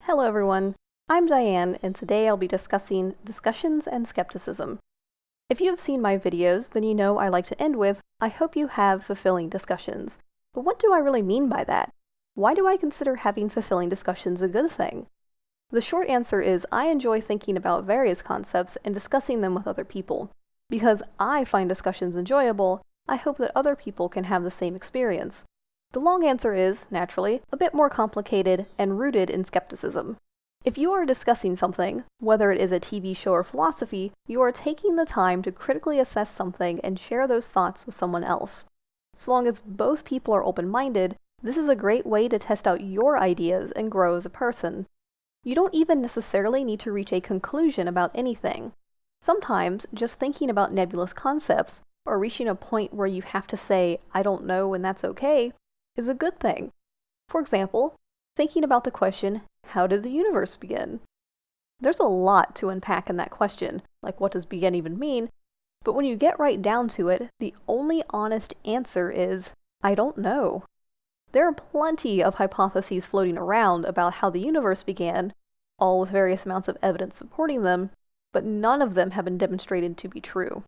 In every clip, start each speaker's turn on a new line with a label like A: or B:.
A: Hello everyone, I'm Diane, and today I'll be discussing discussions and skepticism. If you have seen my videos, then you know I like to end with, I hope you have fulfilling discussions. But what do I really mean by that? Why do I consider having fulfilling discussions a good thing? The short answer is I enjoy thinking about various concepts and discussing them with other people. Because I find discussions enjoyable, I hope that other people can have the same experience. The long answer is, naturally, a bit more complicated and rooted in skepticism. If you are discussing something, whether it is a TV show or philosophy, you are taking the time to critically assess something and share those thoughts with someone else. So long as both people are open-minded, this is a great way to test out your ideas and grow as a person. You don't even necessarily need to reach a conclusion about anything. Sometimes, just thinking about nebulous concepts, or reaching a point where you have to say, I don't know, and that's okay, is a good thing. For example, thinking about the question, how did the universe begin? There's a lot to unpack in that question, like what does begin even mean? But when you get right down to it, the only honest answer is, I don't know. There are plenty of hypotheses floating around about how the universe began, all with various amounts of evidence supporting them, but none of them have been demonstrated to be true.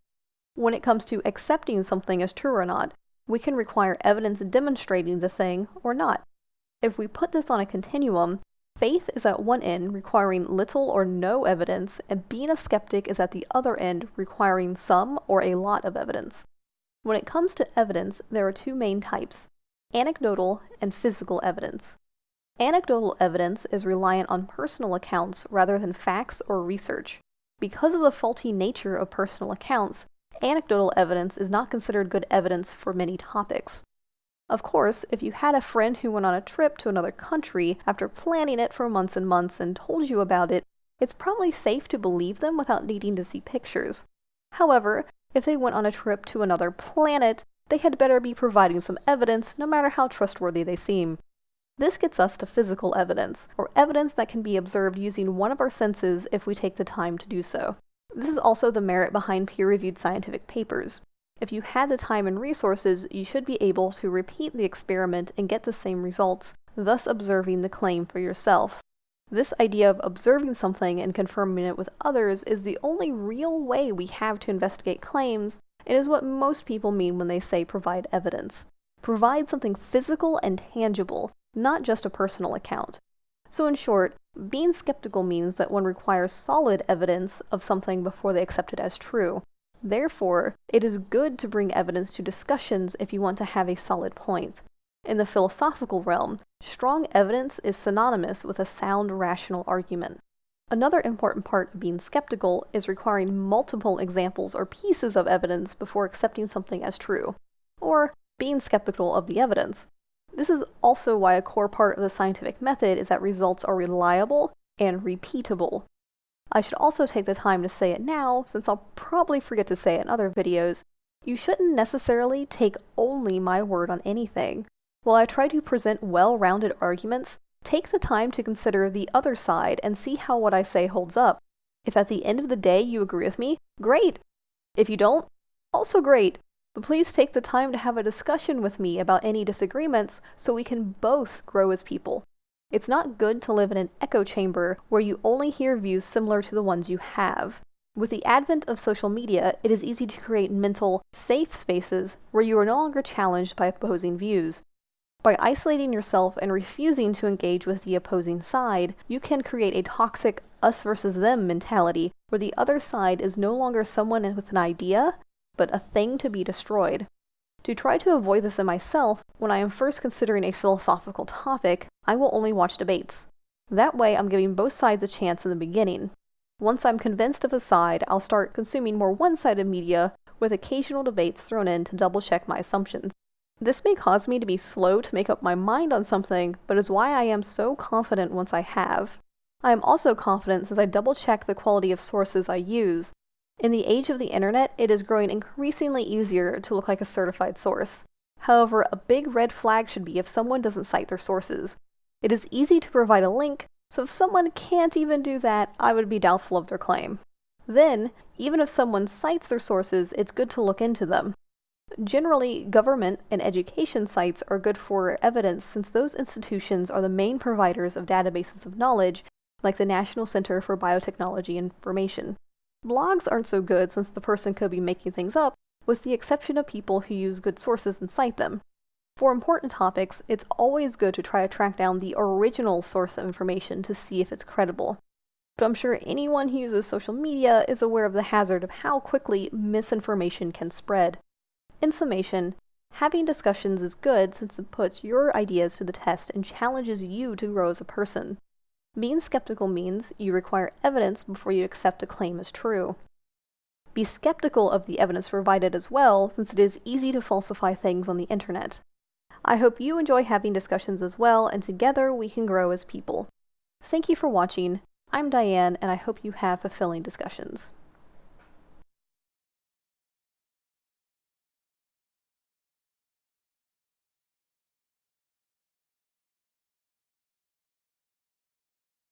A: When it comes to accepting something as true or not, we can require evidence demonstrating the thing or not. If we put this on a continuum, faith is at one end requiring little or no evidence, and being a skeptic is at the other end requiring some or a lot of evidence. When it comes to evidence, there are two main types: anecdotal and physical evidence. Anecdotal evidence is reliant on personal accounts rather than facts or research. Because of the faulty nature of personal accounts, anecdotal evidence is not considered good evidence for many topics. Of course, if you had a friend who went on a trip to another country after planning it for months and months and told you about it, it's probably safe to believe them without needing to see pictures. However, if they went on a trip to another planet, they had better be providing some evidence, no matter how trustworthy they seem. This gets us to physical evidence, or evidence that can be observed using one of our senses if we take the time to do so. This is also the merit behind peer-reviewed scientific papers. If you had the time and resources, you should be able to repeat the experiment and get the same results, thus observing the claim for yourself. This idea of observing something and confirming it with others is the only real way we have to investigate claims, and is what most people mean when they say provide evidence. Provide something physical and tangible, not just a personal account. So in short, being skeptical means that one requires solid evidence of something before they accept it as true. Therefore, it is good to bring evidence to discussions if you want to have a solid point. In the philosophical realm, strong evidence is synonymous with a sound, rational argument. Another important part of being skeptical is requiring multiple examples or pieces of evidence before accepting something as true, or being skeptical of the evidence. This is also why a core part of the scientific method is that results are reliable and repeatable. I should also take the time to say it now, since I'll probably forget to say it in other videos. You shouldn't necessarily take only my word on anything. While I try to present well-rounded arguments, take the time to consider the other side and see how what I say holds up. If at the end of the day you agree with me, great! If you don't, also great! But please take the time to have a discussion with me about any disagreements so we can both grow as people. It's not good to live in an echo chamber where you only hear views similar to the ones you have. With the advent of social media, it is easy to create mental, safe spaces where you are no longer challenged by opposing views. By isolating yourself and refusing to engage with the opposing side, you can create a toxic us versus them mentality where the other side is no longer someone with an idea, but a thing to be destroyed. To try to avoid this in myself, when I am first considering a philosophical topic, I will only watch debates. That way I'm giving both sides a chance in the beginning. Once I'm convinced of a side, I'll start consuming more one-sided media, with occasional debates thrown in to double-check my assumptions. This may cause me to be slow to make up my mind on something, but is why I am so confident once I have. I am also confident since I double-check the quality of sources I use. In the age of the internet, it is growing increasingly easier to look like a certified source. However, a big red flag should be if someone doesn't cite their sources. It is easy to provide a link, so if someone can't even do that, I would be doubtful of their claim. Then, even if someone cites their sources, it's good to look into them. Generally, government and education sites are good for evidence since those institutions are the main providers of databases of knowledge, like the National Center for Biotechnology Information. Blogs aren't so good since the person could be making things up, with the exception of people who use good sources and cite them. For important topics, it's always good to try to track down the original source of information to see if it's credible. But I'm sure anyone who uses social media is aware of the hazard of how quickly misinformation can spread. In summation, having discussions is good since it puts your ideas to the test and challenges you to grow as a person. Being skeptical means you require evidence before you accept a claim as true. Be skeptical of the evidence provided as well, since it is easy to falsify things on the internet. I hope you enjoy having discussions as well, and together we can grow as people. Thank you for watching. I'm Diane, and I hope you have fulfilling discussions.